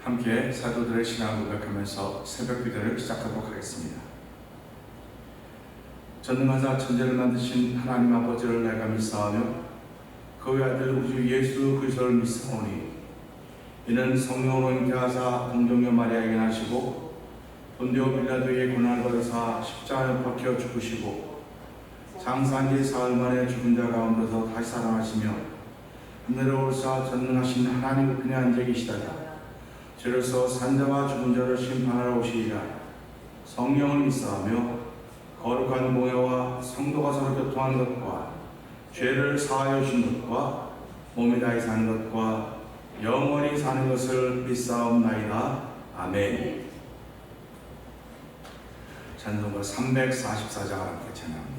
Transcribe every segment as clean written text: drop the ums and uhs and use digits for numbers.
함께 사도들의 신앙을 고백하면서 새벽 기도를 시작하도록 하겠습니다. 전능하사 천지를 만드신 하나님 아버지를 내가 믿사오며 그 외아들 우주 예수 그리스도를 믿사오니 이는 성령으로 잉태하사 동정녀 마리아에게 나시고 본디오 빌라도의 고난을 받으사 십자가에 박혀 죽으시고 장사한 지 사흘 만에 죽은 자 가운데서 다시 살아나시며 하늘에 오르사 전능하신 하나님 그네 앉아 계시다가 저로서 산자와 죽은 자를 심판하러 오시리라. 성령을 믿사오며 거룩한 공회와 성도가 서로 교통하는 것과 죄를 사하여 주신 것과 몸이 다히 사는 것과 영원히 사는 것을 믿사옵나이다. 아멘. 찬송가 344장 함께 찬양합니다.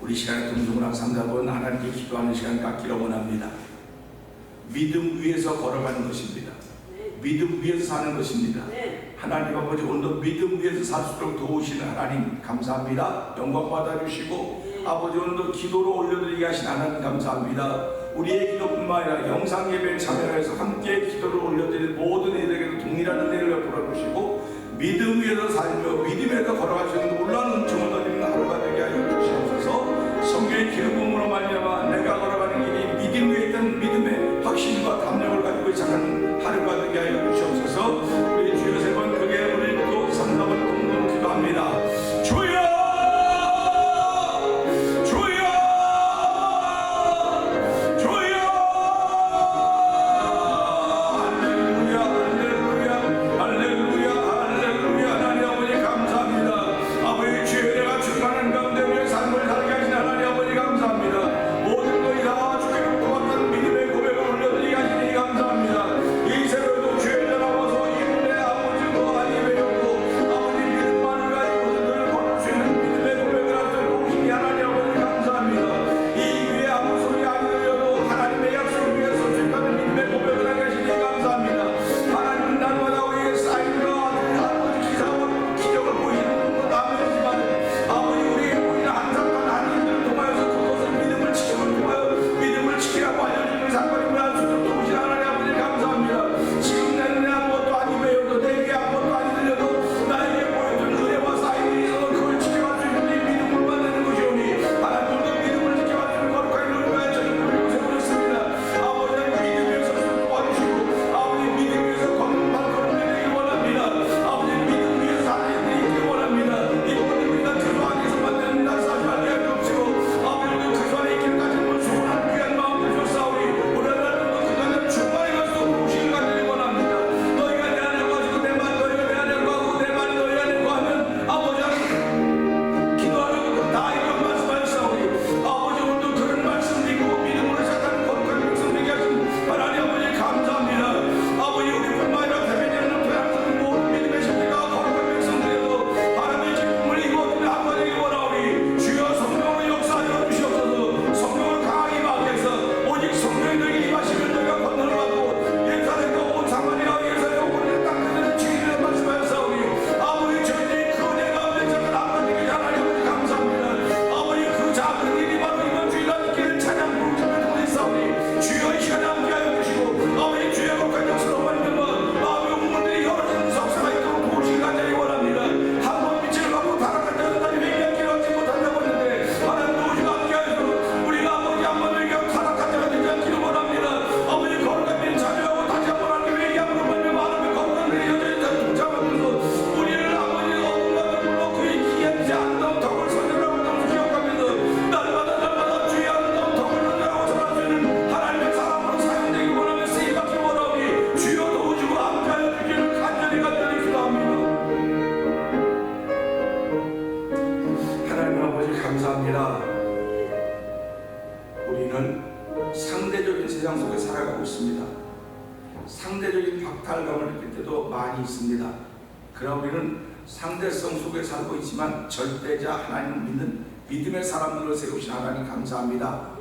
우리 시간에 동성랑 상담은 하나님께 기도하는 시간 갖기를 원합니다. 믿음 위에서 걸어가는 것입니다. 믿음 위에서 사는 것입니다. 하나님 아버지 오늘도 믿음 위에서 살 수 있도록 도우시는 하나님 감사합니다. 영광 받아주시고 아버지 오늘도 기도로 올려드리게 하신 하나님 감사합니다. 우리의 기도뿐만 아니라 영상 예배에 참여해서 함께 기도를 올려드리는 모든 이들에게도 동일한 은혜를 베풀어 주시고 믿음 위에서 살며 믿음에서 걸어갈 수 있는 놀라운 은총을 드리는 하루가 되게 하여 주시옵소서. 성경의 기름부음으로 말미암아 내가 걸어가는 길이 믿음 위에 있던 믿음의 확신과 담력을 가지고 시작하는 하루가 되게 하여 주시옵소서. 우리 주여 세 번 크게 부르고 3, 4번 공동 기도합니다. 주여 주여 주여 할렐루야 상대적인 박탈감을 느낄 때도 많이 있습니다. 그러나 우리는 상대성 속에 살고 있지만 절대자 하나님을 믿는 믿음의 사람들을 세우신 하나님 감사합니다.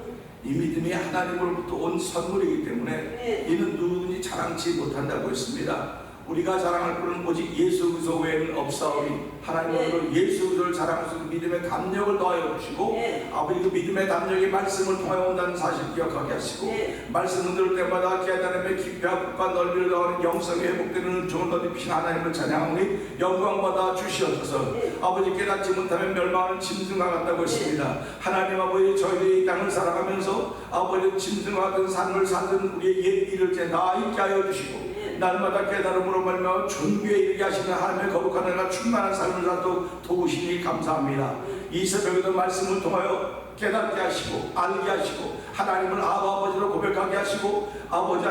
이 믿음이 하나님으로부터 온 선물이기 때문에 이는 누구든지 자랑치 못한다고 했습니다. 우리가 자랑할 것은 오직 예수 그리스도 외에는 없사오니 하나님으로 예수 그리스도를 자랑할 수 있는 믿음의 담력을 더하여 주시고 아버지 그 믿음의 담력이 말씀을 통하여 온다는 사실을 기억하게 하시고 말씀을 들을 때마다 깨달음의 깊이와 폭과 넓이를 더하는 영성이 회복되는 은총을 더입히신 하나님을 찬양하오니 영광받아 주시옵소서. 아버지 깨닫지 못하면 멸망하는 짐승과 같다고 했습니다. 하나님 아버지 저희들이 이 땅을 살아가면서 아버지 짐승과 같은 삶을 살던 우리의 옛 일을 이제 다 잊게 하여 주시고 날마다 깨달음으로 말미암아 존귀에 이르게 하시는 하나님의 거룩한 은혜가 충만한 삶을 살도록 도우시니 감사합니다. 이 새벽에도 말씀을 통하여 깨닫게 하시고 알게 하시고 하나님을 아버지로 고백하게 하시고 아버지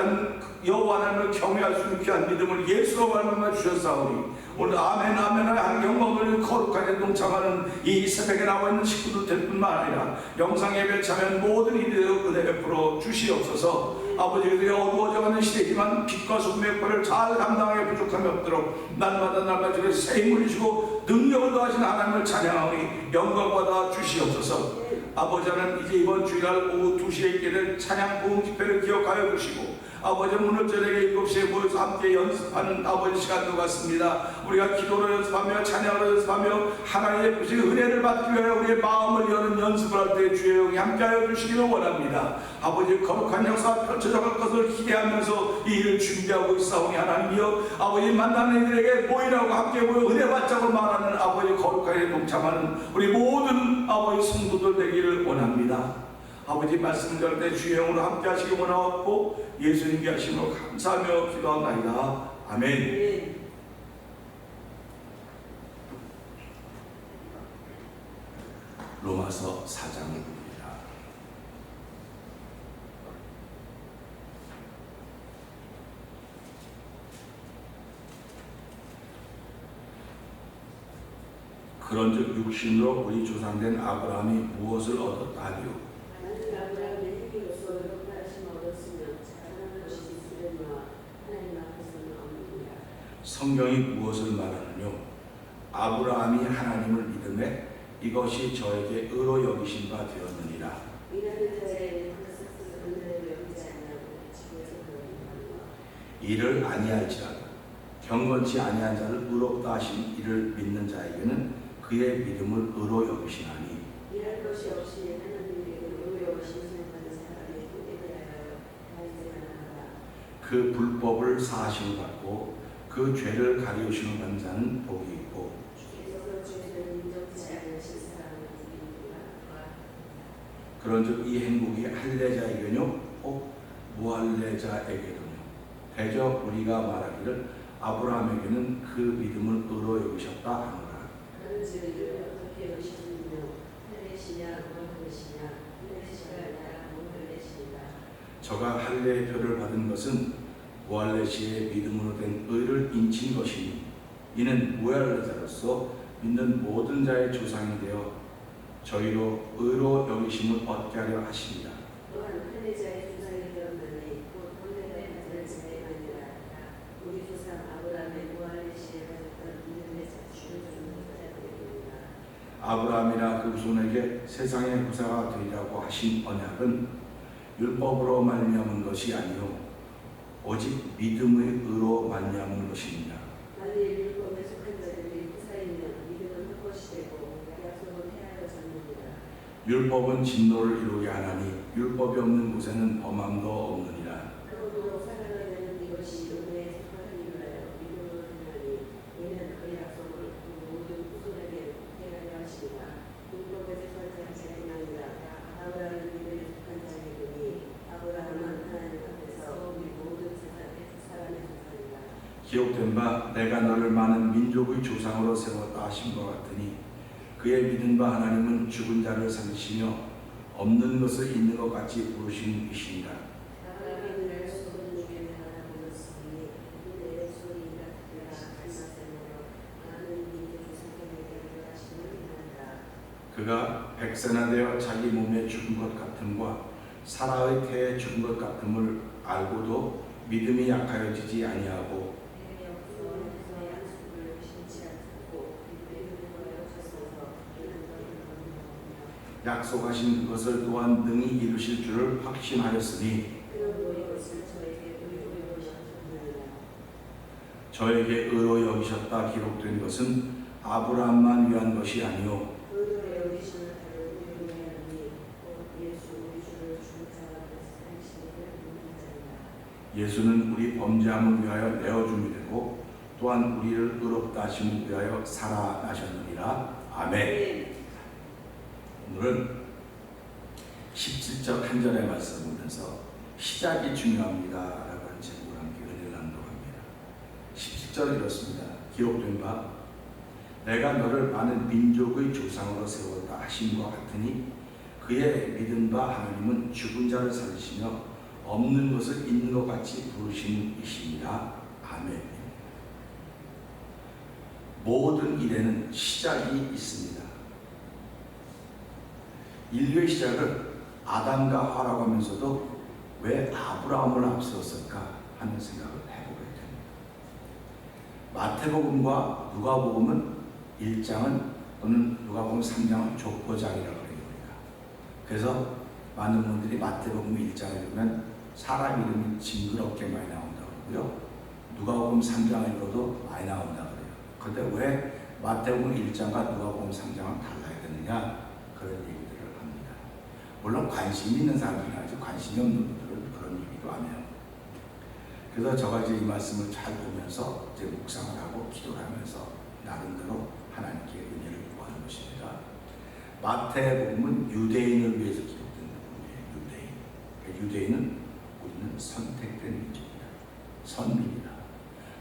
여호와 하나님을 경외할 수 있는 귀한 믿음을 예수로 말미암아 주셨사오니 오늘 아멘 아멘 하는 영광을 거룩하게 동참하는 이 새벽에 나와 있는 식구들 될 뿐만 아니라 영상 예배를 참여한 모든 이들의 은혜 베풀어 주시옵소서. 아버지 그들이 어두워져가는 시대지만 빛과 소금의 역할을 잘 감당하여 부족함이 없도록 날마다 주의 새 힘을 주시고 능력을 더하시는 하나님을 찬양하오니 영광받아 주시옵소서. 아버지는 이제 이번 주일날 오후 2시에 있게 될 찬양 부흥 집회를 기억하여 주시고 아버지 오늘 저녁에 7시에 모여서 함께 연습하는 아버지 시간도 같습니다. 우리가 기도로 연습하며 찬양으로 연습하며 하나님의 부신 은혜를 받기 위하여 우리의 마음을 여는 연습을 할 때 주의 영이 함께하여 주시기를 원합니다. 아버지 거룩한 역사가 펼쳐져갈 것을 기대하면서 이 일을 준비하고 있사오니 하나님이여 아버지 만나는 이들에게 모이라고 함께 모여 은혜 받자고 말하는 아버지 거룩하게 동참하는 우리 모든 아버지 성도들 되기를 원합니다. 아버지 말씀 전할 때 주의 영으로 함께 하시기 원하옵고 예수님께 하심으로 감사하며 기도하옵나이다. 아멘. 로마서 4장을 봅니다. 그런즉 육신으로 우리 조상된 아브라함이 무엇을 얻었다 하리요? 성경이 무엇을 말하느뇨? 아브라함이 하나님을 믿음에 이것이 저에게 의로 여기신 바 되었느니라. 이를 아니할지라도 경건치 아니한 자를 의롭다 하신 이를 믿는 자에게는 그의 믿음을 의로 여기시나니 일할 것이 없이 하나님에게 의로 여기심을 받는 사람의 복에 대하여 간증하노라. 그 불법을 사하심을 받고 그 죄를 가리우시는 받는 자는 복이 있고 주께서 죄를 인정치 않으신 사람은 그런즉 이 행복이 할례자에게뇨 혹 무할례자에게도뇨 대저 우리가 말하기를 아브라함에게는 그 믿음을 의로 여기셨다 하노라. 그런즉 이를 어떻게 여기셨느냐 할례시냐 무할례시냐 할례시가 아니라 무할례시니라. 저가 할례의 표를 받은 것은 무할례시의 믿음으로 된 의를 인친 것이니 이는 무할례자로서 믿는 모든 자의 조상이 되어 저희로 의로 여기심을 얻게 하려 하십니다. 또한 할례자의 조상이 되었나니 곧 할례를 받은 자의 아니라 우리 조상 아브라함의 무할례시에 가졌던 믿음의 자축을 주는 자들입니다. 아브라함이나 그 후손에게 세상의 후사가 되리라고 하신 언약은 율법으로 말미암은 것이 아니요 오직 믿음의 의로 말미암은 것입니다. 만일 율법에 속한 자들이 후사이면 믿음은 헛것이 되고 약속은 해하여 잡느니라. 율법은 진노를 이루게 하나니 율법이 없는 곳에는 범함도 없느니라. 그러므로 살아가야 되는 이것이 은혜에 속하는 일을 하여 믿음으로 하나니 이는 그 약속을 모든 후손에게 행하려 하시니라. 율법에 속한 자들이 아니라 아브라함은 믿음에 속한 자이니 아브라함은 하나님 앞에서 우리 모든 사람의 조상이라. 기록된 바 내가 너를 많은 민족의 조상으로 세웠다 하신 것 같으니 그의 믿은 바 하나님은 죽은 자를 살리시며 없는 것을 있는 것 같이 부르신 이시니라. 아브라함이 늘 소금 중에 바라보았으니 그의 소리가 듣기라 한마디로 많은 민족의 조상에게 하시는 이나라. 그가 백세나 되어 자기 몸에 죽은 것 같음과 사라의 태에 죽은 것 같음을 알고도 믿음이 약하여지지 아니하고 내게 없어 약속을 신지 않고 믿음으로 여기셔서 약속하신 그것을 또한 능히 이루실 줄을 확신하였으니 그러므로 이것을 저에게 의로 여기셨느니라. 저에게 의로 여기셨다 기록된 것은 아브라함만 위한 것이 아니요 의로 여기시는 자를 의로 하니 곧 예수 우리 주를 죽은 자가 살리시기를 믿는 자니라. 예수는 우리 범죄함을 위하여 내어줌이 되고 또한 우리를 의롭다 하심을 위하여 살아나셨느니라. 아멘. 오늘은 17절 한 절의 말씀을 보면서 시작이 중요합니다 라고 하는 제목으로 함께 은혜를 낭독합니다. 17절은 이렇습니다. 기록된 바 내가 너를 많은 민족의 조상으로 세웠다 하심과 같으니 그의 믿은 바 하나님은 죽은 자를 살리시며 없는 것을 있는 것 같이 부르시는 이십니다. 아멘. 모든 일에는 시작이 있습니다. 인류의 시작은 아담과 하라고 하면서도 왜 아브라함을 앞세웠을까 하는 생각을 해보게 됩니다. 마태복음과 누가복음은 1장은 또는 누가복음 3장은 족보장이라고 해요. 그래서 많은 분들이 마태복음 1장을 보면 사람 이름이 징그럽게 많이 나온다고 그러고요. 누가복음 3장을 읽어도 많이 나온다고 그래요. 그런데 왜 마태복음 1장과 누가복음 3장은 달라야 되느냐 그런 얘기들을 합니다. 물론 관심 있는 사람들이 아주 관심이 없는 분들은 그런 얘기도 안 해요. 그래서 저가 이제 이 말씀을 잘 보면서 이제 묵상을 하고 기도를 하면서 나름대로 하나님께 은혜를 구하는 것입니다. 마태복음은 유대인을 위해서 기록된 부분이에요. 유대인은 우리는 선택된 민족이다. 선민이다.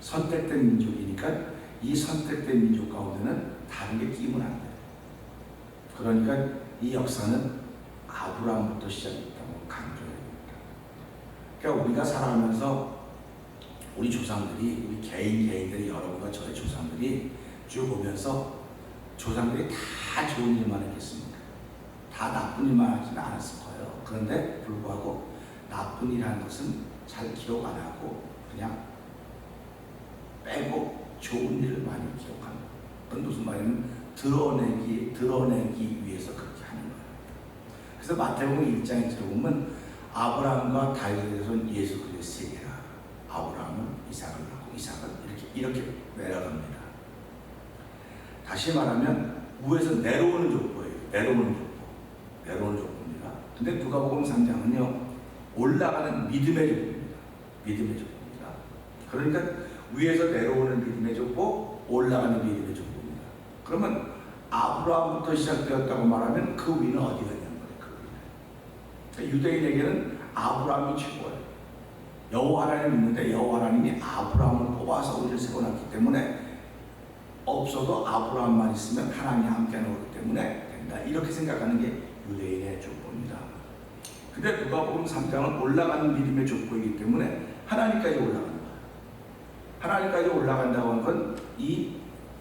선택된 민족이니까 이 선택된 민족 가운데는 다른 게 끼면 안 돼요. 그러니까 이 역사는 아브라함부터 시작했다고 강조해야 됩니다. 그러니까 우리가 살아가면서 우리 조상들이, 우리 개인들이, 여러분과 저의 조상들이 쭉 오면서 조상들이 다 좋은 일만 했겠습니까? 다 나쁜 일만 하지는 않았을 거예요. 그런데 불구하고 나쁜 일하는 것은 잘 기록 안 하고 그냥 빼고 좋은 일을 많이 기록합니다. 그건 무슨 말이냐면 드러내기 위해서 그렇게 하는 거예요. 그래서 마태복음 1장에 들어보면 아브라함과 다윗에 대해서는 예수 그리스도의 세계라. 아브라함은 이삭을 낳고 이삭은 이렇게 내려갑니다. 다시 말하면 위에서 내려오는 족보예요. 내려오는 족보입니다. 근데 누가복음 3장은요 올라가는 믿음의 족보입니다. 믿음의 족보입니다. 그러니까 위에서 내려오는 믿음의 족보, 올라가는 믿음의 족보입니다. 그러면 아브라함부터 시작되었다고 말하면 그 위는 어디가 있는 거예요? 그 위는. 유대인에게는 아브라함이 최고예요. 여호와 하나님 믿는데 여호와 하나님이 아브라함을 뽑아서 우리를 세워놨기 때문에 없어도 아브라함만 있으면 하나님이 함께하는 거기 때문에 된다. 이렇게 생각하는 게 유대인의 족보입니다. 근데 누가복음 3장은 올라가는 믿음의 족보이기 때문에 하나님까지 올라가는 거예요. 하나님까지 올라간다고 하는 건 이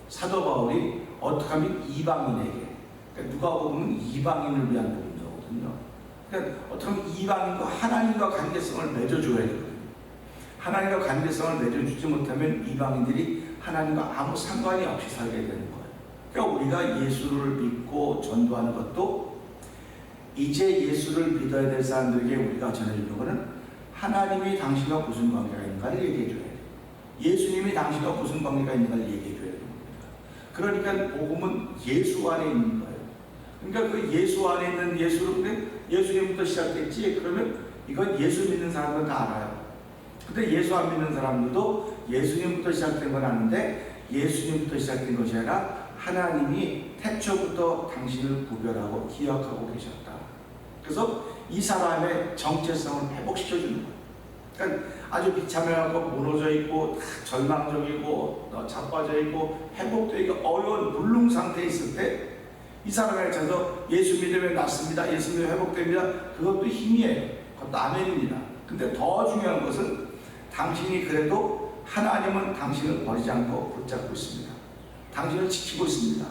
사도 바울이 어떻게 하면 이방인에게, 그러니까 누가복음은 이방인을 위한 복음서거든요. 그러니까 어떻게 하면 이방인과 하나님과 관계성을 맺어줘야 되거든요. 하나님과 관계성을 맺어주지 못하면 이방인들이 하나님과 아무 상관이 없이 살게 되는 거예요. 그러니까 우리가 예수를 믿고 전도하는 것도 이제 예수를 믿어야 될 사람들에게 우리가 전해주는 것은 하나님이 당신과 무슨 관계가 있는가를 얘기해줘야 돼요. 예수님이 당신과 무슨 관계가 있는가를 얘기해줘야 됩니다. 그러니까 복음은 예수 안에 있는 거예요. 그러니까 그 예수 안에 있는 예수님부터 시작됐지. 그러면 이건 예수 믿는 사람은 다 알아요. 근데 예수 안 믿는 사람들도 예수님부터 시작된 건 아는데 예수님부터 시작된 것이 아니라 하나님이 태초부터 당신을 구별하고 기억하고 계셨다. 그래서 이 사람의 정체성을 회복시켜주는 거예요. 그러니까 아주 비참해하고 무너져 있고 절망적이고 자빠져 있고 회복되기 어려운 불능 상태에 있을 때 이 사람에 찾아서 예수 믿으면 낫습니다. 예수 믿으면 회복됩니다. 그것도 힘이에요. 그것도 아멘입니다. 근데 더 중요한 것은 당신이 그래도 하나님은 당신을 버리지 않고 붙잡고 있습니다. 당신을 지키고 있습니다.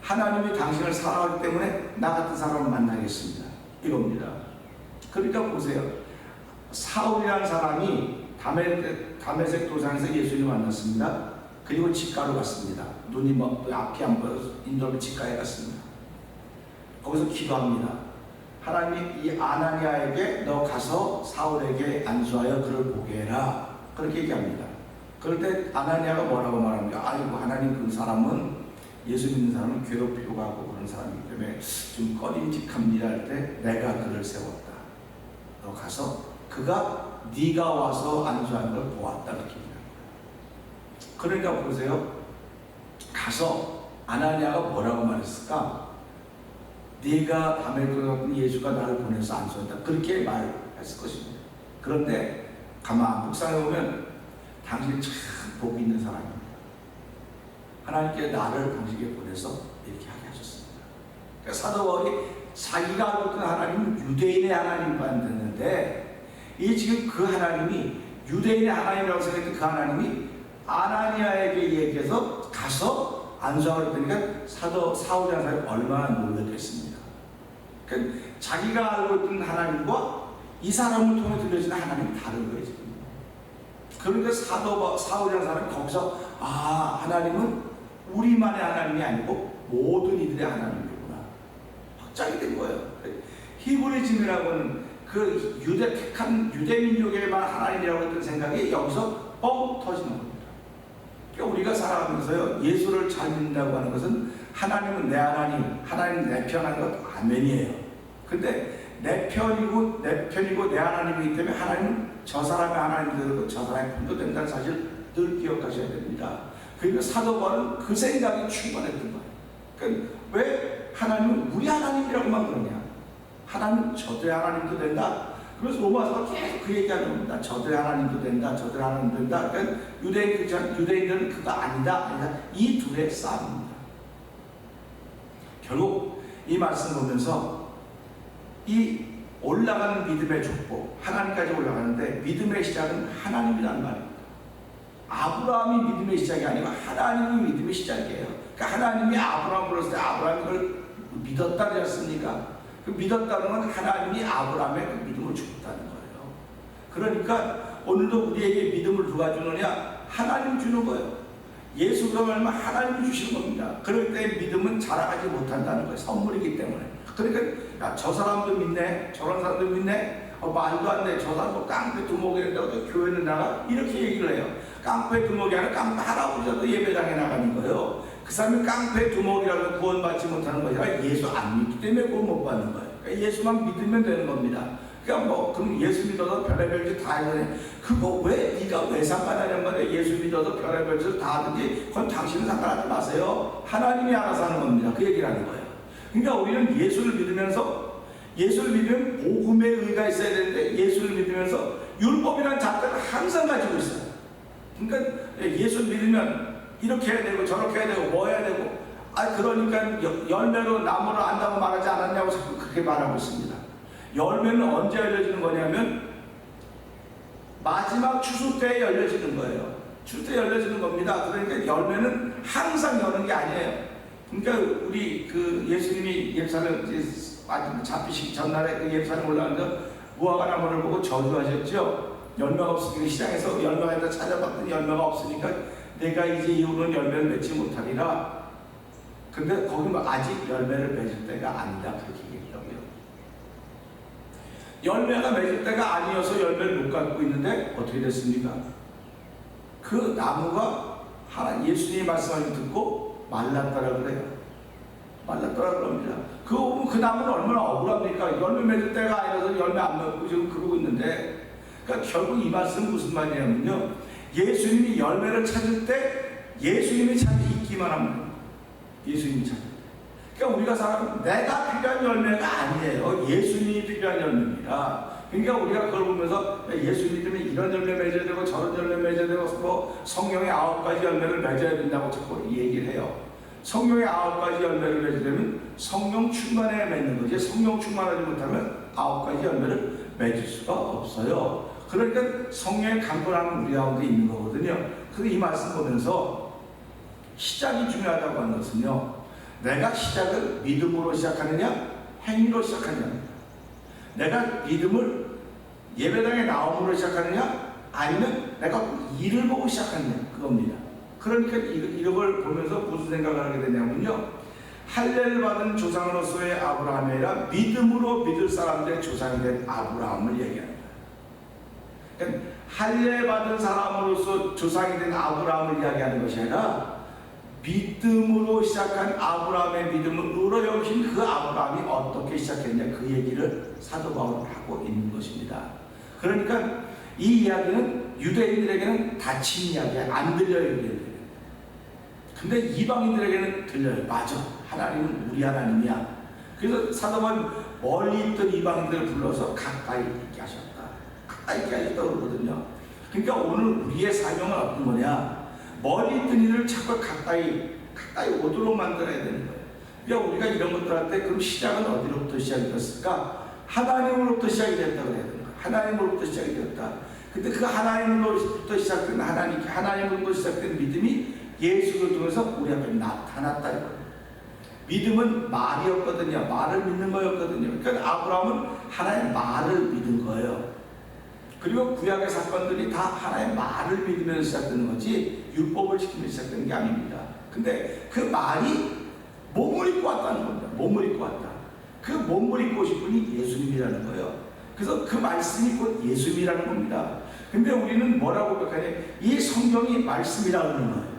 하나님이 당신을 사랑하기 때문에 나 같은 사람을 만나겠습니다. 이겁니다. 그러니까 보세요. 사울이라는 사람이 다메섹 도상에서 예수님 만났습니다. 그리고 집가로 갔습니다. 눈이 앞이 안 보여서 인도로 집가에 갔습니다. 거기서 기도합니다. 하나님, 이 아나니아에게 너 가서 사울에게 안수하여 그를 보게 해라. 그렇게 얘기합니다. 그럴 때 아나니아가 뭐라고 말합니까? 아이고, 하나님, 그 사람은, 예수 믿는 사람은 괴롭히고 가고 그런 사람이기 때문에 좀 꺼림직합니다. 할 때 내가 그를 세웠다. 너 가서 그가 네가 와서 안수하는 걸 보았다. 이렇게 얘기합니다. 그러니까 보세요. 가서 아나니아가 뭐라고 말했을까? 네가 다메섹에 갔더니 예수가 나를 보내서 안수한다. 그렇게 말했을 것입니다. 그런데 가만 묵상해 보면 당신이 참 복이 있는 사람입니다. 하나님께 나를 당신에게 보내서 이렇게 하게 하셨습니다. 그러니까 사도 바울이 자기가 알고 있던 하나님은 유대인의 하나님만 됐는데, 이 지금 그 하나님이 유대인의 하나님이라고 생각했던 그 하나님이 아나니아에게 얘기해서 가서 안수하고 그랬더니까 사울이라는 사람이 얼마나 놀랐겠습니다. 그러니까 자기가 알고 있던 하나님과 이 사람을 통해 들려지는 하나님이 다른 거예요, 지금. 그러니까 사울이라는 사람이 거기서 하나님은 우리만의 하나님이 아니고 모든 이들의 하나님이구나 확장이 된 거예요. 히브리즘이라고는 그 택한 유대 민족에만 하나님이라고 했던 생각이 여기서 뻥 터지는 겁니다. 그러니까 우리가 살아가면서요, 예수를 잘 믿는다고 하는 것은 하나님은 내 하나님, 하나님 내 편 하는 것 아멘이에요. 근데 내 편이고 내 하나님이기 때문에 하나님은 저 사람의 하나님도 되고 저 사람의 편도 된다는 사실 늘 기억하셔야 됩니다. 그러니까 사도 바울은 그 생각이 충만했던 거예요. 그러니까 왜 하나님은 우리 하나님이라고만 그러냐? 하나님은 저들의 하나님도 된다. 그래서 로마서가 계속 그 얘기하는 겁니다. 저들의 하나님도 된다, 저들의 하나님도 된다. 그러니까 유대인들은 그거 아니다. 이 둘의 싸움입니다. 결국 이 말씀 보면서 이 올라가는 믿음의 족보, 하나님까지 올라가는데 믿음의 시작은 하나님이라는 말입니다. 아브라함이 믿음의 시작이 아니고 하나님이 믿음의 시작이에요. 그러니까 하나님이 아브라함을 불렀을 때 아브라함이 그걸 믿었다 그랬습니까? 그 믿었다는 건 하나님이 아브라함의 그 믿음을 줬다는 거예요. 그러니까 오늘도 우리에게 믿음을 누가 주느냐? 하나님 주는 거예요. 예수가 말하면 하나님이 주시는 겁니다. 그럴 때 믿음은 자라가지 못한다는 거예요. 선물이기 때문에. 그러니까 야, 저 사람도 믿네, 저런 사람도 믿네, 말도 안 돼, 저 사람도 깡패 두목이라고 교회는 나가, 이렇게 얘기를 해요. 깡패 두목이 아니라 깡패 할아버지라도 예배당에 나가는 거예요. 그 사람이 깡패 두목이라도 구원받지 못하는 것이 예수 안 믿기 때문에 구원 못 받는 거예요. 그러니까 예수만 믿으면 되는 겁니다. 그러니까 그럼 예수 믿어서 별의별 짓 다 해야 그거 네가 왜 상관하냔 말이에요. 예수 믿어서 별의별 짓 다 하든지 그건 당신은 상관하지 마세요. 하나님이 알아서 하는 겁니다. 그 얘기를 하는 거예요. 그러니까 우리는 예수를 믿으면서, 예수를 믿으면 복음의 의가 있어야 되는데 예수를 믿으면서 율법이라는 잣대를 항상 가지고 있어요. 그러니까 예수를 믿으면 이렇게 해야 되고 저렇게 해야 되고 뭐 해야 되고, 그러니까 열매로 나무를 안다고 말하지 않았냐고 자꾸 그렇게 말하고 있습니다. 열매는 언제 열려지는 거냐면 마지막 추수 때에 열려지는 거예요. 추수 때 열려지는 겁니다. 그러니까 열매는 항상 여는 게 아니에요. 그러니까 우리 그 예수님이 예루살렘 잡히시기 전날에 그 예루살렘 올라가면서 무화과 나무를 보고 저주하셨죠. 열매가 없으니까 시장에서 열매가 찾아봤더니 열매가 없으니까 내가 이제 이후로는 열매를 맺지 못하리라. 근데 거기는 아직 열매를 맺을 때가 아니다. 그렇게 얘기하고요. 열매가 맺을 때가 아니어서 열매를 못 갖고 있는데 어떻게 됐습니까? 그 나무가 예수님이 말씀하신 듣고 말랐다라 그래요. 말랐다라 그럽니다. 그 나무는 얼마나 억울합니까? 열매 맺을 때가 아니라서 열매 안 맺고 지금 그러고 있는데, 그러니까 결국 이 말씀은 무슨 말이냐면요, 예수님이 열매를 찾을 때 예수님이 찾아 있기만 합니다. 예수님이 찾을 때. 그러니까 우리가 살아가면 내가 필요한 열매가 아니에요. 예수님이 필요한 열매입니다. 그러니까 우리가 그걸 보면서 예수 믿으면 이런 열매 맺어야 되고 저런 열매 맺어야 되고 뭐 성령의 9가지 열매를 맺어야 된다고 자꾸 얘기를 해요. 성령의 9가지 열매를 맺으려면 성령 충만해야 맺는 거지, 성령 충만하지 못하면 9가지 열매를 맺을 수가 없어요. 그러니까 성령의 강건함은 우리 가운데 있는 거거든요. 그래서 이 말씀 보면서 시작이 중요하다고 하는 것은요, 내가 시작을 믿음으로 시작하느냐 행위로 시작하느냐, 내가 믿음을 예배당에 나옴으로 시작하느냐 아니면 내가 일을 보고 시작하느냐, 그겁니다. 그러니까 이걸 보면서 무슨 생각을 하게 되냐면요, 할례를 받은 조상으로서의 아브라함이 아니라 믿음으로 믿을 사람들의 조상이 된 아브라함을 얘기합니다. 그러니까 할례 받은 사람으로서 조상이 된 아브라함을 이야기하는 것이 아니라 믿음으로 시작한 아브라함의 믿음을 우러여긴 그 아브라함이 어떻게 시작했냐, 그 얘기를 사도 바울은 하고 있는 것입니다. 그러니까 이 이야기는 유대인들에게는 닫힌 이야기야. 안 들려요. 근데 이방인들에게는 들려요. 맞아, 하나님은 우리 하나님이야. 그래서 사도 바울은 멀리 있던 이방인들을 불러서 가까이 있게 하셨다, 가까이 있게 하셨다고 그러거든요. 그러니까 오늘 우리의 사명은 어떤 거냐, 멀리 있던 일을 자꾸 가까이 오도록 만들어야 되는 거예요. 그러니까 우리가 이런 것들 할 때 그럼 시작은 어디로부터 시작이 됐을까? 하나님으로부터 시작이 됐다고 해야 되는 거예요. 하나님으로부터 시작이 되었다. 근데 그 하나님으로부터 시작된 하나님으로부터 시작된 믿음이 예수를 통해서 우리 앞에 나타났다 이거예요. 믿음은 말이었거든요. 말을 믿는 거였거든요. 그러니까 아브라함은 하나님의 말을 믿은 거예요. 그리고 구약의 사건들이 다 하나님의 말을 믿으면서 시작되는 거지 율법을 지키면서 시작되는 게 아닙니다. 근데 그 말이 몸을 입고 왔다는 겁니다. 몸을 입고 왔다. 그 몸을 입고 오신 분이 예수님이라는 거예요. 그래서 그 말씀이 곧 예수님이라는 겁니다. 근데 우리는 뭐라고 고백하냐, 이 성경이 말씀이라는 거예요.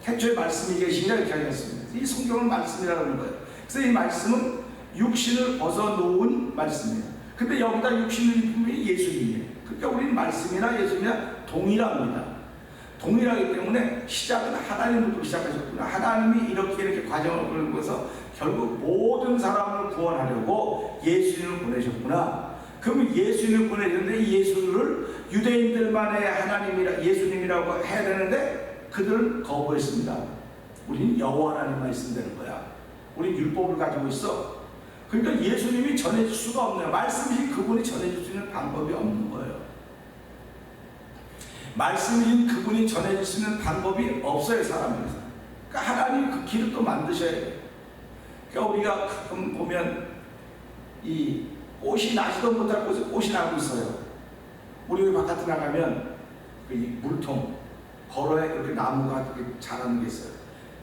태초에 말씀이 계시냐 이렇게 하겠습니다. 이 성경은 말씀이라는 거예요. 그래서 이 말씀은 육신을 벗어놓은 말씀이에요. 근데 여기다 육신을 입은 분이 예수님이에요. 그러니까 우리는 말씀이나 예수님이나 동일합니다. 동일하기 때문에 시작은 하나님부터 시작하셨구나. 하나님이 이렇게 과정을 끌면서 결국 모든 사람을 구원하려고 예수님을 보내셨구나. 그러면 예수님을 보내셨는데 예수를 유대인들만의 하나님이라 예수님이라고 해야 되는데 그들은 거부했습니다. 우리는 여호와 하나님만 있으면 되는 거야. 우리는 율법을 가지고 있어. 그러니까 예수님이 전해질 수가 없네요. 말씀이신 그분이 전해질 수 있는 방법이 없는 거예요. 말씀이신 그분이 전해질 수 있는 방법이 없어요, 사람에서. 그러니까 하나님 그 길을 또 만드셔야 돼요. 그러니까 우리가 가끔 보면 이 꽃이 나지도 못할 곳에 꽃이 나고 있어요. 우리 바깥에 나가면 그 물통 걸어야 그렇게 나무가 그렇게 자라는 게 있어요.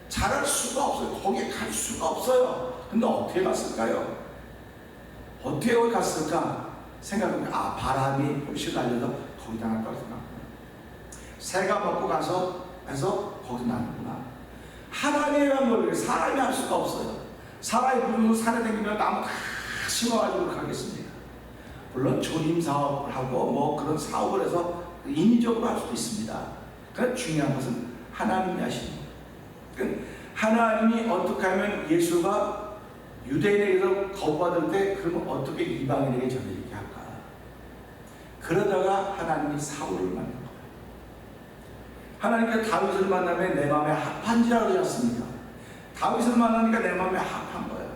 자랄 수가 없어요. 거기에 갈 수가 없어요. 근데 어떻게 갔을까요? 어떻게 거기 갔을까? 생각해보면 바람이 훨씬 날려서 거기다 떨어졌나? 새가 먹고 가서 거기서 나는구나. 하나님의 방법을 사람이 할 수가 없어요. 사람이 부르면 산에 다니면 나무 다 심어가지고 가겠습니다. 물론 조림 사업을 하고 뭐 그런 사업을 해서 인위적으로 할 수도 있습니다. 그러나 중요한 것은 하나님이 하시는 거예요. 그러니까 하나님이 어떻게 하면 예수가 유대인에게서 거부받을 때 그러면 어떻게 이방인에게 전해지게 할까? 그러다가 하나님이 사울을 만난 거예요. 하나님께서 다윗을 만나면 내 마음에 합한지라고 하셨습니다. 다윗을 만나니까 내 마음에 합한 거예요.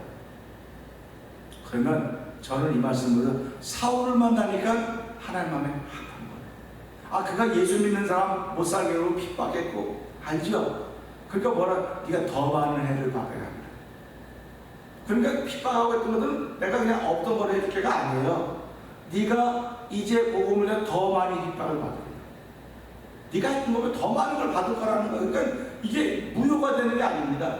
그러면 저는 이 말씀으로 사울을 만나니까 하나님 마음에 합한 거예요. 그가 예수 믿는 사람 못 살게 하고 핍박했고 알죠? 그러니까 뭐라, 네가 더 많은 해를 받아야 합니다. 그러니까 핍박하고 했던 것은 내가 그냥 없던 걸 해줄 게가 아니에요. 네가 이제 복음을 더 많이 핍박을 받아야 돼. 네가 했던 거면 더 많은 걸 받을 거라는 거예요. 그러니까 이게 무효가 되는 게 아닙니다.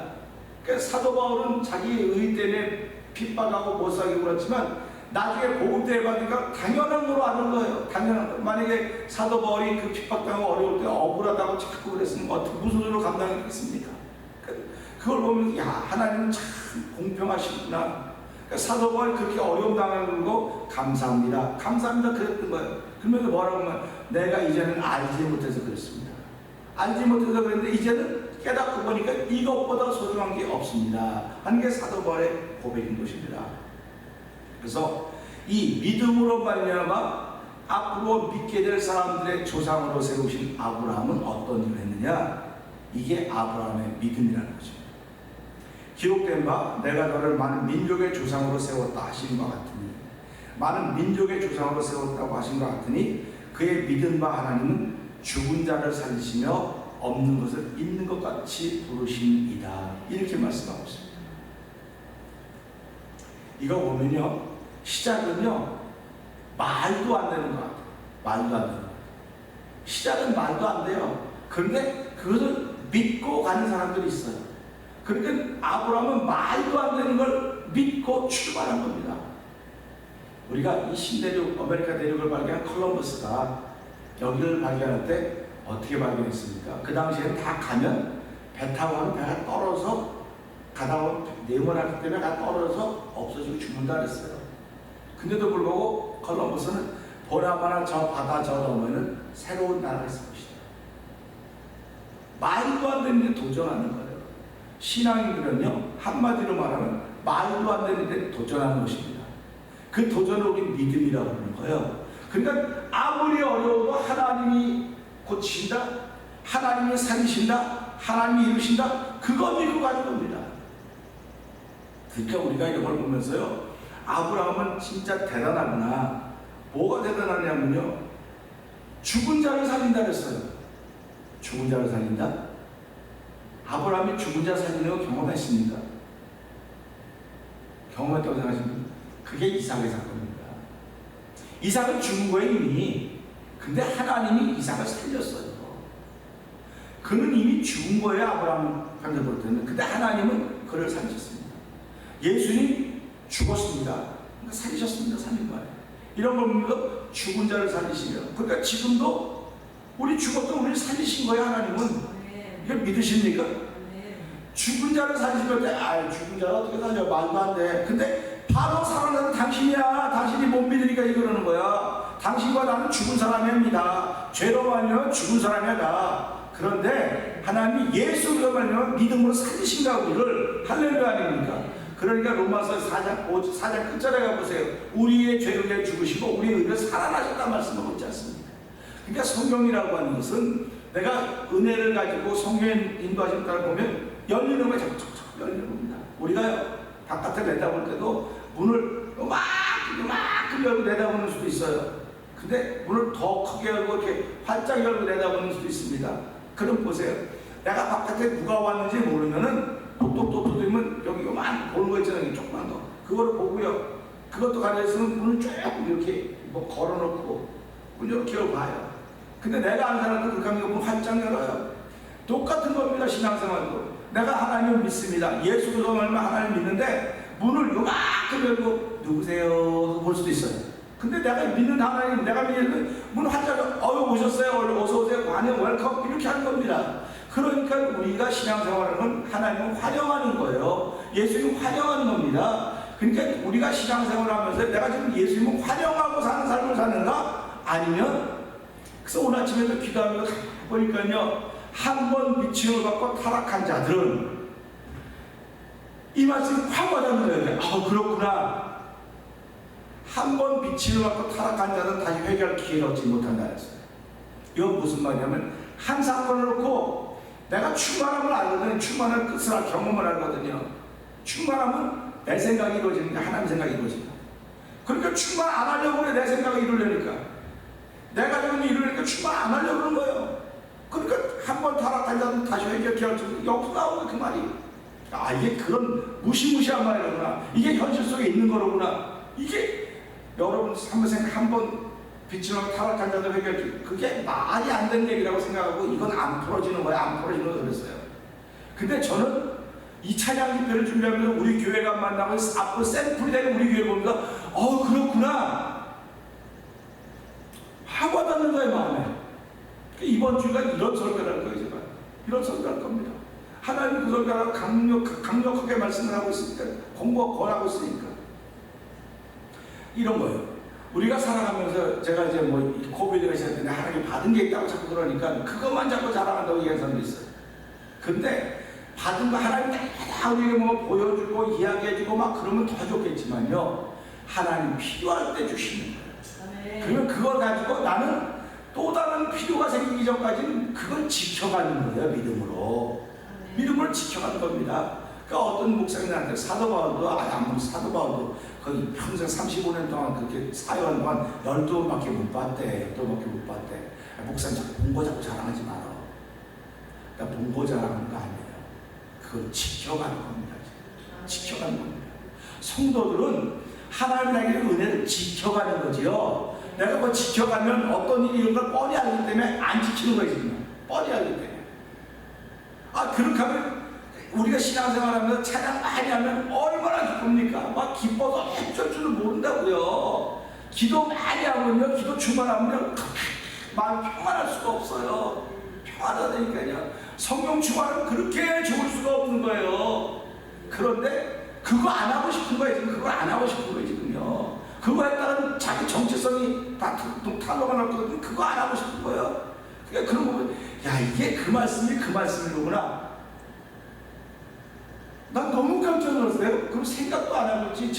그러니까 사도 바울은 자기 의 때문에 핍박하고 못 살게 그렇지만 나중에 복음 때 받으니까 당연한 거로 아는 거예요. 당연한 거. 만약에 사도 바울이 그 핍박당하고 어려울 때 억울하다고 자꾸 그랬으면 어떻게 무슨 소리로 감당했겠습니까? 그걸 보면 하나님은 참 공평하시구나. 그러니까 사도 바울이 그렇게 어려움 당하는 거 감사합니다. 감사합니다. 그랬던 거예요. 그러면서 뭐라고 하면 내가 이제는 알지 못해서 그랬습니다. 알지 못해서 그랬는데 이제는 깨닫고 보니까 이것보다 소중한 게 없습니다 하는 게 사도 바울의 고백인 것입니다. 그래서 이 믿음으로 말미암아 앞으로 믿게 될 사람들의 조상으로 세우신 아브라함은 어떤 일을 했느냐? 이게 아브라함의 믿음이라는 것입니다. 기록된 바 내가 너를 많은 민족의 조상으로 세웠다 하신 것 같으니, 많은 민족의 조상으로 세웠다고 하신 것 같으니 그의 믿은 바 하나님은 죽은 자를 살리시며 없는 것을 있는 것 같이 부르심이다. 이렇게 말씀하고 있습니다. 이거 보면요, 시작은요 말도 안 되는 것 같아요. 말도 안 되는 것 같아요. 시작은 말도 안 돼요. 그런데 그것을 믿고 가는 사람들이 있어요. 그러니까 아브라함은 말도 안 되는 걸 믿고 출발한 겁니다. 우리가 이 신대륙, 아메리카 대륙을 발견한 콜럼버스가 여기를 발견할 때 어떻게 발견했습니까? 그 당시에는 다 가면 배 타고 가면 배가 떨어져서 가다가 네모나기 때문에 배가 떨어져서 없어지고 죽는다 그랬어요. 근데도 불구하고 콜럼버스는 보나마나 저 바다 저 너머에는 새로운 나라가 있을 것이다. 말도 안 되는 데 도전하는 거예요. 신앙인들은요, 한마디로 말하면 말도 안 되는 데 도전하는 것입니다. 그 도전을 우리 믿음이라고 하는 거예요. 그러니까 아무리 어려워도 하나님이 고치신다, 하나님이 살리신다, 하나님이 이루신다, 그거 믿고 가는 겁니다. 그러니까 우리가 이런 걸 보면서요, 아브라함은 진짜 대단하구나. 뭐가 대단하냐면요, 죽은 자를 살린다 그랬어요. 죽은 자를 살린다? 아브라함이 죽은 자 살리는 거 경험했습니까? 경험했다고 생각하십니까? 그게 이삭의 사건입니다. 이삭은 죽은 거예요 이미. 근데 하나님이 이삭을 살렸어요. 그는 이미 죽은 거예요, 아브라함한테 볼 때는. 근데 하나님은 그를 살리셨습니다. 예수님 죽었습니다. 그러니까 살리셨습니다. 살린 거예요. 이런 겁니다. 죽은 자를 살리시며. 그러니까 지금도 우리 죽었던 우리를 살리신 거예요, 하나님은. 이걸 믿으십니까? 죽은 자를 살리실 때, 죽은 자를 어떻게 살려? 말도 안 돼. 근데 바로 살아나는 당신이야. 당신이 못 믿으니까 이러는 거야. 당신과 나는 죽은 사람입니다. 죄로 말하면 죽은 사람이다. 그런데 하나님이 예수로 말하면 믿음으로 살리신다 우리를. 할렐루야 아닙니까? 그러니까 로마서 4장 끝자락에 가보세요. 우리의 죄를 위해 죽으시고 우리의 의를 살아나셨다 말씀하고 있지 않습니까? 그러니까 성경이라고 하는 것은 내가 은혜를 가지고 성경의 인도하심 따라 보면 열리는 거에 자꾸 열리는 겁니다. 우리가 바깥에 내다볼 때도 문을 이만큼 열고 내다보는 수도 있어요. 근데 문을 더 크게 열고 이렇게 활짝 열고 내다보는 수도 있습니다. 그럼 보세요. 내가 바깥에 누가 왔는지 모르면은 똑똑똑똑 되면 여기 요만 보는 거 있잖아요. 조그만 거. 그거를 보고요. 그것도 가려있으면 문을 조금 이렇게 걸어놓고 문 이렇게 봐요. 근데 내가 아는 사람도 그렇게 하면 문 활짝 열어요. 똑같은 겁니다. 신앙생활도. 내가 하나님을 믿습니다. 예수 그리스도 말면 하나님 믿는데 문을 요만큼 열고 누구세요? 볼 수도 있어요. 근데 내가 믿는 하나님, 내가 믿는 문 활짝 오셨어요. 어서 오세요. 환영, 웰컴 이렇게 하는 겁니다. 그러니까 우리가 신앙생활은 하나님을 환영하는 거예요. 예수님을 환영하는 겁니다. 그러니까 우리가 신앙생활을 하면서 내가 지금 예수님을 환영하고 사는 삶을 사는가? 아니면 그래서 오늘 아침에도 기도하면서 보니까요, 한 번 미침을 받고 타락한 자들은 이 말씀이 확 와닿는 거예요. 그렇구나. 한 번 미침을 받고 타락한 자는 다시 회개할 기회를 얻지 못한다 했어요. 이건 무슨 말이냐면 한 사건을 놓고 내가 충만함을 알거든요. 충만한 끝을 경험을 알거든요. 충만함은 내 생각이 이루어지는데 하나님 생각이 이루어진다. 그러니까 충만 안 하려고 그래. 내 생각을 이루려니까. 내가 지금 이루니까 충만 안 하려고 그러는 거예요. 그러니까 한 번 타락한 자는 다시 회개할 기회를 얻지 못한다. 여기서 나오는 그 말이. 이게 그런 무시무시한 말이구나. 이게 현실 속에 있는 거로구나. 이게 여러분 한번 생각, 한번 빛으로 타락한 자들 회개할 그게 말이 안 되는 얘기라고 생각하고 이건 안 풀어지는 거야. 안 풀어지는 거 그랬어요. 근데 저는 이 찬양 집회를 준비하면서 우리 교회가 만나고 앞으로 샘플이 되는 우리 교회 보면서 그렇구나 하고 와닿는 거예요. 마음에. 이번 주가 이런 설교를 할 거예요. 제가 이런 설교를 할 겁니다. 하나님이 그 설교를 강력하게 말씀을 하고 있으니까 공부가 권하고 있으니까 이런 거예요. 우리가 살아가면서 제가 이제 코비드가 시작했는데 하나님 받은 게 있다고 자꾸 그러니까 그것만 자꾸 자랑한다고 얘기하는 사람도 있어요. 근데 받은 거 하나님 다 우리에게 보여주고 이야기해주고 막 그러면 더 좋겠지만요, 하나님 필요할 때 주시는 거예요. 그러면 그걸 가지고 나는 또 다른 필요가 생기기 전까지는 그걸 지켜가는 거예요. 믿음으로 지켜가는 겁니다. 그러니까 어떤 목사님한테 사도 바울도 아무리 사도 바울도 거의 평생 35년 동안 그렇게 사역한 동안 12번밖에 못 봤대. 12번밖에 못 봤대. 목사님 자꾸 본거 자꾸 자랑하지 마라. 그러니까 본거 자랑하는 거 아니에요. 그걸 지켜가는 겁니다. 지켜가는 겁니다. 성도들은 하나님 나에게 은혜를 지켜가는 거지요. 내가 뭐 지켜가면 어떤 일이 이런 걸 뻔히 알기 때문에 안 지키는 거예요, 지금. 뻔히 알기 때문에. 그렇게 하면 우리가 신앙생활하면서 찬양 많이 하면 얼마나 기쁩니까? 막 기뻐서 어쩔 줄을 모른다고요. 기도 많이 하면요, 기도 충만하면요, 마음이 평안할 수가 없어요. 평안하다니까요. 성령 충만은 그렇게 좋을 수가 없는 거예요. 그런데 그거 안 하고 싶은 거예요, 지금. 그거 안 하고 싶은 거예요, 지금요. 그거에 따른 자기 정체성이 다 탄로가 났거든요. 그거 안 하고 싶은 거예요. 그러니까 그런 거 보면, 야, 이게 그 말씀이 그 말씀이로구나. 난 너무 깜짝 놀랐어요. 그럼 생각도 안 하고 있지.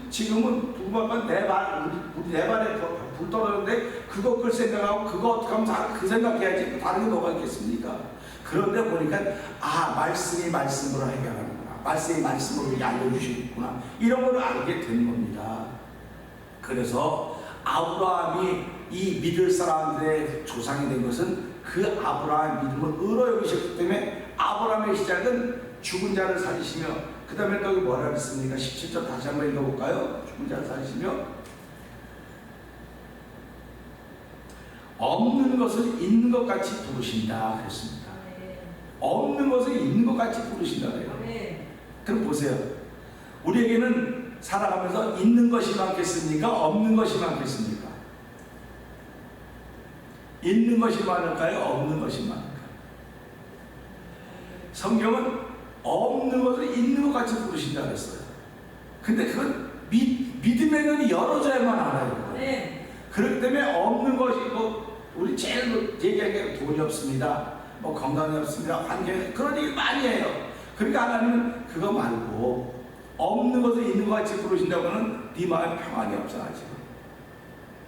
지금은 누구만 내 발에 불 떨어졌는데 그거 끌 생각하고 그거 어떻게 하면 다 그 생각해야지. 다른 게 뭐가 있겠습니까? 그런데 보니까 말씀이 말씀으로 해결하는구나. 말씀이 말씀으로 알려주시겠구나. 이런 걸 알게 된 겁니다. 그래서 아브라함이 이 믿을 사람들의 조상이 된 것은 그 아브라함의 믿음을 의로 여기셨기 때문에 아브라함의 시작은 죽은 자를 살리시며, 그 다음에 또 뭐라 그랬습니까? 17절 다시 한번 읽어볼까요? 죽은 자를 살리시며 없는 것을 있는 것 같이 부르신다 그랬습니다. 없는 것을 있는 것 같이 부르신다 그래요. 그럼 보세요. 우리에게는 살아가면서 있는 것이 많겠습니까? 없는 것이 많겠습니까? 있는 것이 많을까요? 없는 것이 많을까요? 성경은 없는 것을 있는 것 같이 부르신다 그랬어요. 근데 그건 믿음의 눈이 열어져야만 알아요. 그렇기 때문에 없는 것이 우리 제일 얘기하는 게 돈이 없습니다, 건강이 없습니다, 환경이, 그런 얘기 많이 해요. 그러니까 하나님은 그거 말고 없는 것을 있는 것 같이 부르신다고 하면 네 마음에 평안이 없잖아. 지금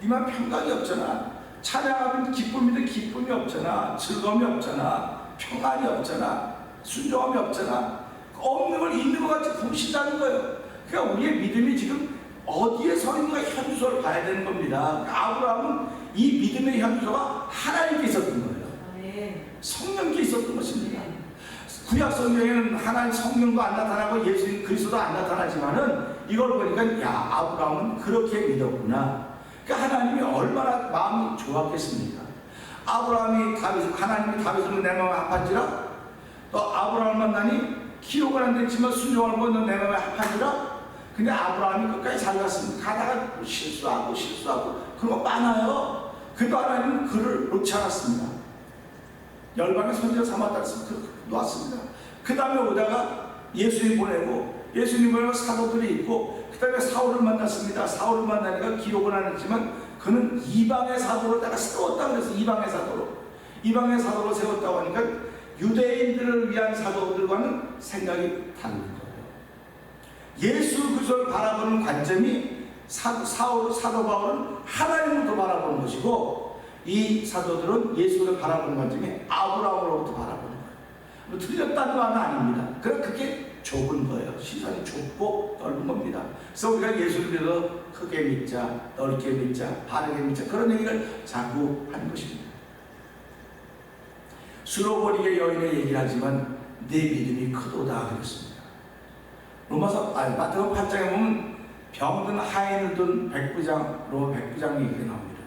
네 마음에 평강이 없잖아. 찬양하면 기쁨인데 기쁨이 없잖아. 즐거움이 없잖아. 평안이 없잖아. 순종함이 없잖아. 없는 걸 있는 것 같이 부르신다는 거예요. 그러니까 우리의 믿음이 지금 어디에 서 있는가 현주소를 봐야 되는 겁니다. 그러니까 아브라함은 이 믿음의 현주소가 하나님께 있었던 거예요. 성령께 있었던 것입니다. 구약 성경에는 하나님 성령도 안 나타나고 예수님 그리스도도 안 나타나지만은 이걸 보니까 야, 아브라함은 그렇게 믿었구나. 그러니까 하나님이 얼마나 마음이 좋았겠습니까? 하나님이 다윗을 내 마음에 아팠지라. 또 아브라함을 만나니 기록은 안 됐지만 순종을 보는 내 마음에 아팠지라. 근데 아브라함이 끝까지 잘 갔습니다. 가다가 실수하고 그런 거 많아요. 그래도 하나님은 그를 놓지 않았습니다. 열방의 선지자 삼았다 놓았습니다. 그 다음에 오다가 예수님 보내고 사도들이 있고, 그 다음에 사울을 만났습니다. 사울을 만나니까 기록은 안 했지만 그는 이방의 사도로 내가 세웠다 그래서 이방의 사도로 세웠다고 하니까 유대인들을 위한 사도들과는 생각이 다른 거예요. 예수 그리스도를 바라보는 관점이 사도 바울은 하나님으로부터 바라보는 것이고, 이 사도들은 예수를 바라보는 관점이 아브라함으로부터 바라보는 거예요. 뭐 틀렸다는 건 아닙니다. 그게 좁은 거예요. 시선이 좁고 넓은 겁니다. 그래서 우리가 예수를 믿어 크게 믿자, 넓게 믿자, 바르게 믿자, 그런 얘기를 자꾸 하는 것입니다. 수로보리게 여인의 얘기를 하지만 내 믿음이 크도다 그랬습니다. 마태복음 8장에 보면 병든 하인을 둔 로마 백부장 얘기가 나옵니다.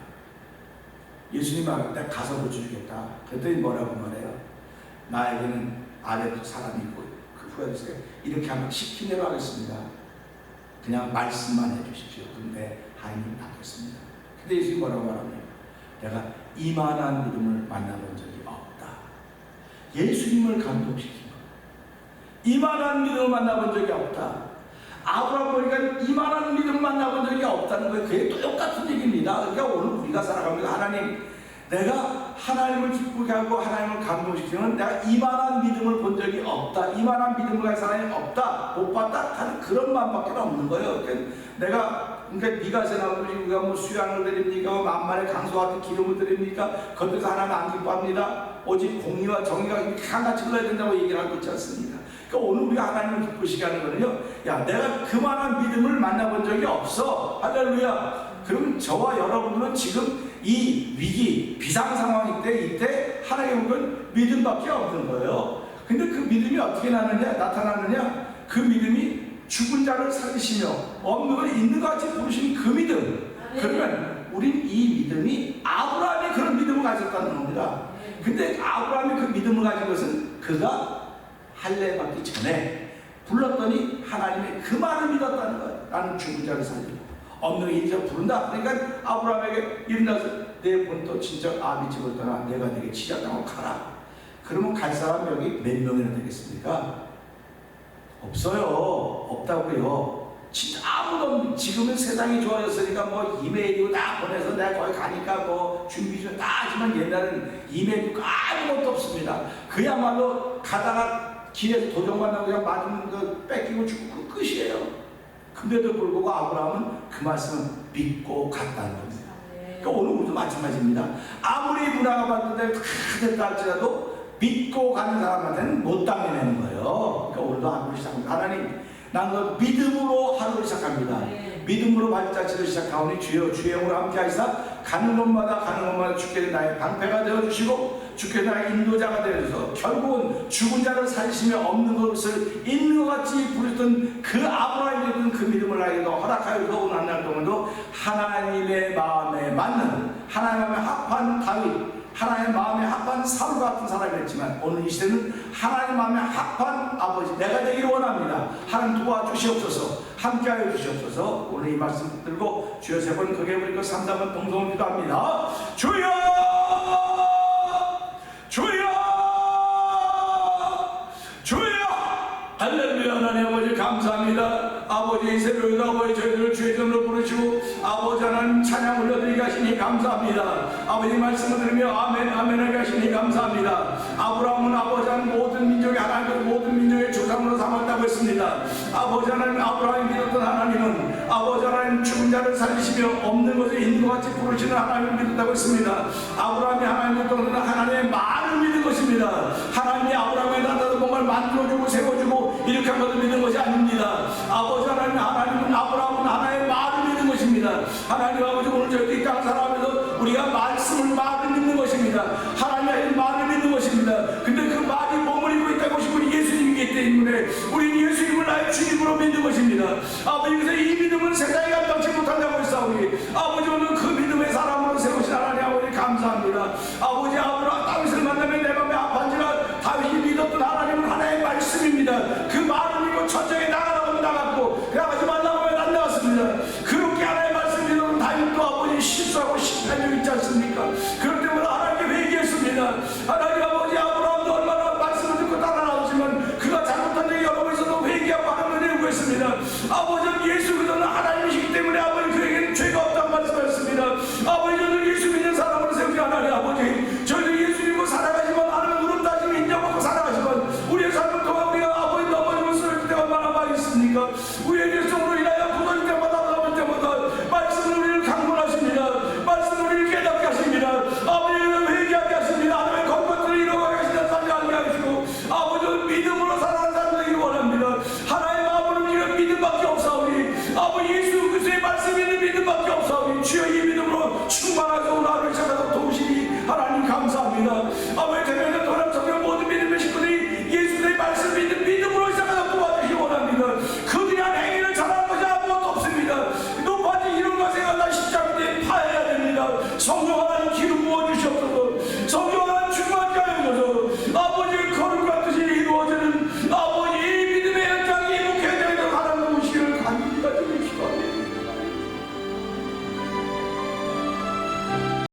예수님이 내가 가서 고쳐주겠다. 그랬더니 뭐라고 말해요? 나에게는 아래 사람이 있고 그 후에 이렇게 하면 시킨 대로 하겠습니다. 그냥 말씀만 해주십시오. 근데 하인이 낫겠습니다. 근데 예수님이 뭐라고 말하냐? 내가 이만한 믿음을 만나본 적이 없다. 예수님을 감동시킨 거. 이만한 믿음을 만나본 적이 없다. 아브라함 보니까 이만한 믿음을 만나본 적이 없다는 거예요. 그게 똑같은 얘기입니다. 그러니까 오늘 우리가 살아갑니다. 하나님, 내가 하나님을 기쁘게 하고 하나님을 감동시키는 내가 이만한 믿음을 본 적이 없다. 이만한 믿음을 가진 사람이 없다. 못 봤다. 하는 그런 마음밖에 없는 거예요. 그러니까 네가 생각하면 우리가 뭐 수양을 드립니까? 만만의 강소 같은 기름을 드립니까? 그것도 하나님 안 기뻐합니다. 오직 공의와 정의가 이렇게 하나같이 흘러야 된다고 얘기를 하고 있지 않습니까? 그러니까 오늘 우리가 하나님을 기쁘시게 하는 거는요, 야, 내가 그만한 믿음을 만나본 적이 없어. 할렐루야. 그럼 저와 여러분들은 지금 이 위기, 비상 상황일 때 이때 하나님의 건 믿음밖에 없는 거예요. 근데 그 믿음이 어떻게 나타나느냐? 그 믿음이 죽은 자를 살리시며 없는 걸 있는 것 같이 부르시는 그 믿음. 그러면 우린 이 믿음이 아브라함이 그런 믿음을 가졌다는 겁니다. 근데 아브라함이 그 믿음을 가진 것은 그가 할례 받기 전에 불렀더니 하나님의 그 말을 믿었다는 거예요. 나는 죽은 자를 살리고 없는 인자 부른다. 그러니까 아브라함에게 일어나서 내 본토 친척 아비 집을 떠나 내가 네게 치자 땅으로 가라. 그러면 갈 사람 여기 몇 명이나 되겠습니까? 없어요. 없다고요. 진짜 아무도 없는, 지금은 세상이 좋아졌으니까 뭐 이메일이고 다 보내서 내가 거기 가니까 뭐 준비 좀 다 하지만 옛날에는 이메일도 아무것도 없습니다. 그야말로 가다가 길에서 도둑 만나고 그냥 맞으면 그 뺏기고 죽고 그 끝이에요. 근데도 불구하고 아브라함은 그 말씀을 믿고 갔다는 겁니다. 그러니까 오늘 우리도 마찬가지입니다. 아무리 문화가 바뀌는데 다 됐다 할지라도 믿고 가는 사람한테는 못 당해내는 거예요. 그러니까 오늘도 하루를 시작합니다. 하나님, 나는 믿음으로 하루를 시작합니다. 믿음으로 발자취를 시작하오니 주여 주의 영으로 함께 하시사 가는 곳마다 주께 나의 방패가 되어주시고 주께 나의 인도자가 되어주셔서 결국은 죽은 자를 살리시며 없는 것을 있는 것 같이 부르던 그 아브라함이 줬던 그 믿음을 나에게도 허락하여 주고 오늘 한 날 동안도 하나님의 마음에 맞는 하나님의 마음에 합한 다윗, 하나님의 마음에 합한 사울 같은 사람이었지만 오늘 이 시대는 하나님의 마음에 합한 아버지 내가 되기를 원합니다. 하나님 도와주시옵소서, 함께하여 주시옵소서. 오늘 이 말씀 들고 주여 세 번 크게 부르고 3-4번 동성을 기도합니다. 주여 주여 주여. 할렐루야. 하나님 아버지 감사합니다. 아버지 새로운 아버지 저희들을 주의 이름으로 부르시고 아버지 하나님 찬양 올려드리게 하시니 감사합니다. 아버지 말씀을 들으며 아멘 아멘 하게 하시니 감사합니다. 아브라함은 아버지 하나님 모든 민족의 하나님 모든 민족의 조상으로 삼았다고 했습니다. 아버지 하나님 아브라함이 믿었던 하나님은 아버지 하나님 죽은 자를 살리시며 없는 것을 있는 것 같이 부르시는 하나님을 믿었다고 했습니다. 아브라함이 하나님 믿었던 하나님의 말을 믿은 것입니다. 하나님이 아브라함에 나타나서 뭔가를 만들어주고 세워주고 이렇게 한 것을 믿는 것이 아닙니다. 아버지 하나님은 아브라함은 하나님의 말을 믿는 것입니다. 하나님 아버지 오늘 저희 이 땅 살아가면서 우리가 말을 믿는 것입니다. 하나님의 말을 믿는 것입니다. 근데 그 말이 머무르고 있다고 하신 분이 예수님이기 때문에 우리는 예수님을 나의 주님으로 믿는 것입니다. 아버지